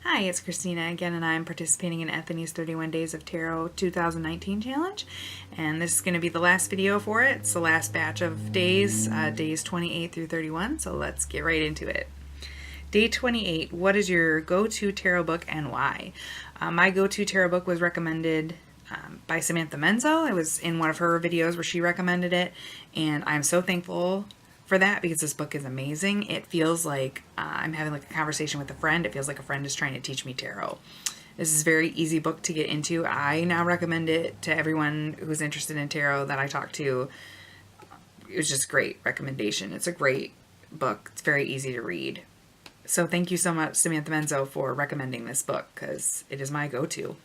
Hi, it's Christina again, and I'm participating in Anthony's 31 Days of Tarot 2019 challenge. And this is going to be the last video for it. It's the last batch of days, days 28 through 31. So let's get right into it. Day 28, what is your go-to tarot book and why? My go-to tarot book was recommended by Samantha Menzo. It was in one of her videos where she recommended it, and I'm so thankful for that because this book is amazing. It feels like I'm having like a conversation with a friend. It feels like a friend is trying to teach me tarot. This is a very easy book to get into. I now recommend it to everyone who's interested in tarot that I talk to. It was just a great recommendation. It's a great book. It's very easy to read. So thank you so much, Samantha Menzo, for recommending this book because it is my go-to.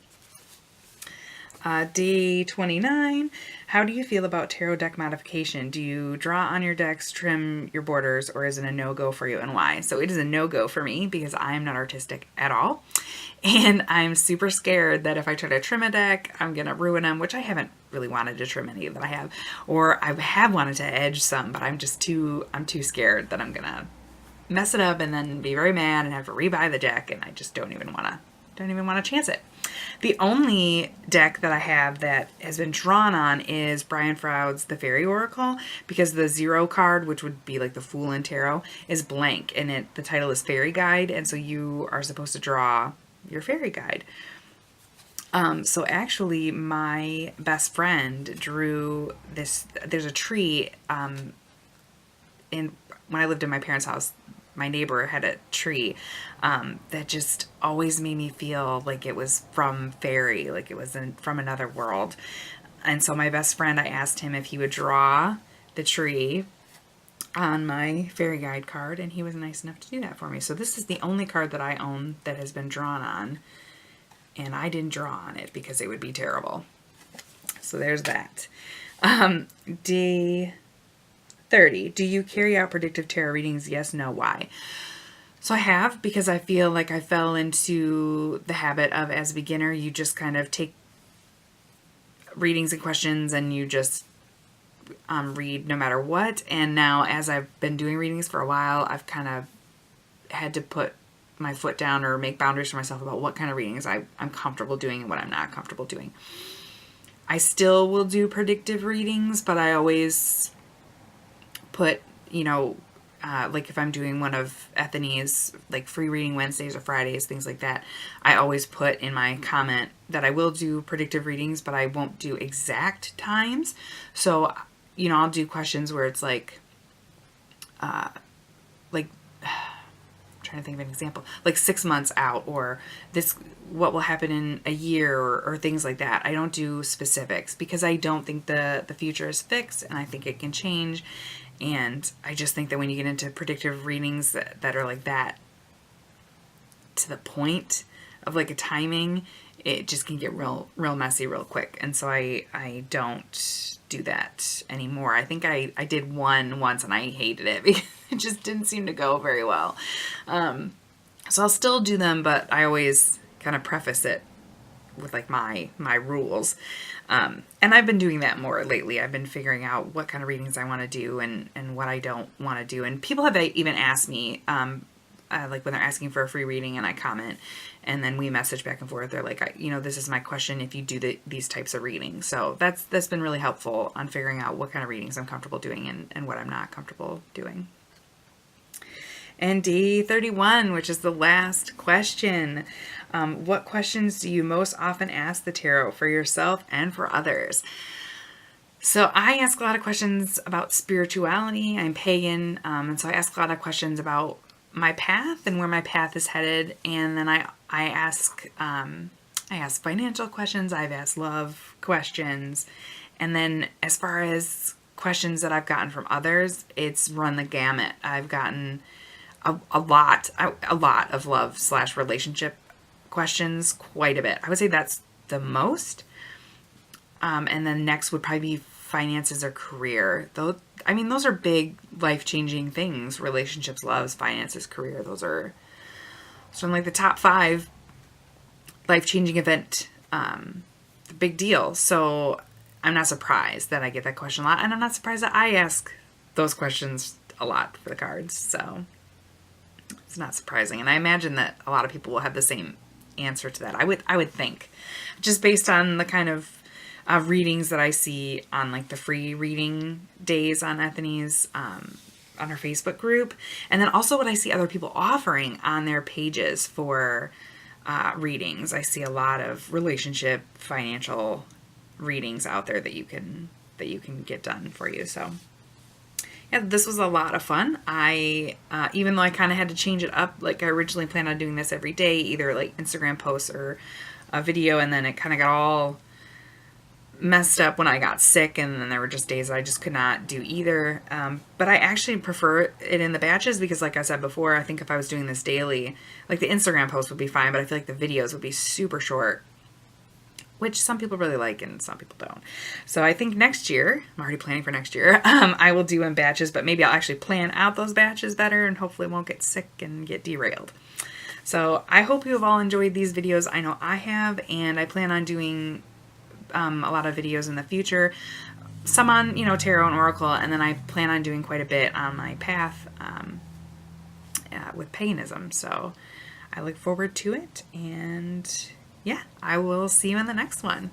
Day 29, how do you feel about tarot deck modification? Do you draw on your decks, trim your borders, or is it a no-go for you and why? So it is a no-go for me because I am not artistic at all. And I'm super scared that if I try to trim a deck, I'm going to ruin them, which I haven't really wanted to trim any that I have. Or I have wanted to edge some, but I'm too scared that I'm going to mess it up and then be very mad and have to rebuy the deck, and I just don't even want to chance it. The only deck that I have that has been drawn on is Brian Froud's The Faerie Oracle, because the 0 card, which would be like the Fool in Tarot, is blank, and the title is Fairy Guide, and so you are supposed to draw your fairy guide. So actually, my best friend drew this. There's a tree when I lived in my parents' house. My neighbor had a tree that just always made me feel like it was from fairy, like it was from another world. And so my best friend, I asked him if he would draw the tree on my fairy guide card, and he was nice enough to do that for me. So this is the only card that I own that has been drawn on, and I didn't draw on it because it would be terrible. So there's that. Day 30. Do you carry out predictive tarot readings? Yes, no, why? So I have, because I feel like I fell into the habit of, as a beginner, you just kind of take readings and questions and you just read no matter what. And now, as I've been doing readings for a while, I've kind of had to put my foot down or make boundaries for myself about what kind of readings I'm comfortable doing and what I'm not comfortable doing. I still will do predictive readings, but I always put, like if I'm doing one of Anthony's like free reading Wednesdays or Fridays, things like that, I always put in my comment that I will do predictive readings, but I won't do exact times. So, I'll do questions where it's like I'm trying to think of an example, like 6 months out, or what will happen in a year, or things like that. I don't do specifics because I don't think the future is fixed, and I think it can change. And I just think that when you get into predictive readings that are like that, to the point of like a timing, it just can get real messy real quick. And so I don't do that anymore. I think I did one once and I hated it because it just didn't seem to go very well. So I'll still do them, but I always kind of preface it with like my rules. And I've been doing that more lately. I've been figuring out what kind of readings I want to do and what I don't want to do. And people have even asked me, like when they're asking for a free reading and I comment, and then we message back and forth. They're like, this is my question if you do these types of readings. So that's been really helpful on figuring out what kind of readings I'm comfortable doing and what I'm not comfortable doing. And day 31, which is the last question. What questions do you most often ask the tarot for yourself and for others? So I ask a lot of questions about spirituality. I'm pagan, and so I ask a lot of questions about my path and where my path is headed. And then I ask financial questions. I've asked love questions. And then as far as questions that I've gotten from others, it's run the gamut. I've gotten a lot of love / relationship questions, quite a bit. I would say that's the most. And then next would probably be finances or career. Those are big life-changing things. Relationships, loves, finances, career. Those are like the top 5 life-changing event, the big deal. So I'm not surprised that I get that question a lot. And I'm not surprised that I ask those questions a lot for the cards. So It's not surprising. And I imagine that a lot of people will have the same answer to that. I would think, just based on the kind of readings that I see on like the free reading days on Ethany's on her Facebook group, and then also what I see other people offering on their pages for readings. I see a lot of relationship, financial readings out there that you can get done for you. So yeah, this was a lot of fun. I even though I kind of had to change it up, like I originally planned on doing this every day, either like Instagram posts or a video, and then it kind of got all messed up when I got sick, and then there were just days that I just could not do either. But I actually prefer it in the batches because, like I said before, I think if I was doing this daily, like the Instagram post would be fine, but I feel like the videos would be super short, which some people really like and some people don't. So I think next year, I'm already planning for next year, I will do in batches, but maybe I'll actually plan out those batches better and hopefully won't get sick and get derailed. So I hope you have all enjoyed these videos. I know I have, and I plan on doing a lot of videos in the future. Some on, tarot and oracle, and then I plan on doing quite a bit on my path with paganism. So I look forward to it, and yeah, I will see you in the next one.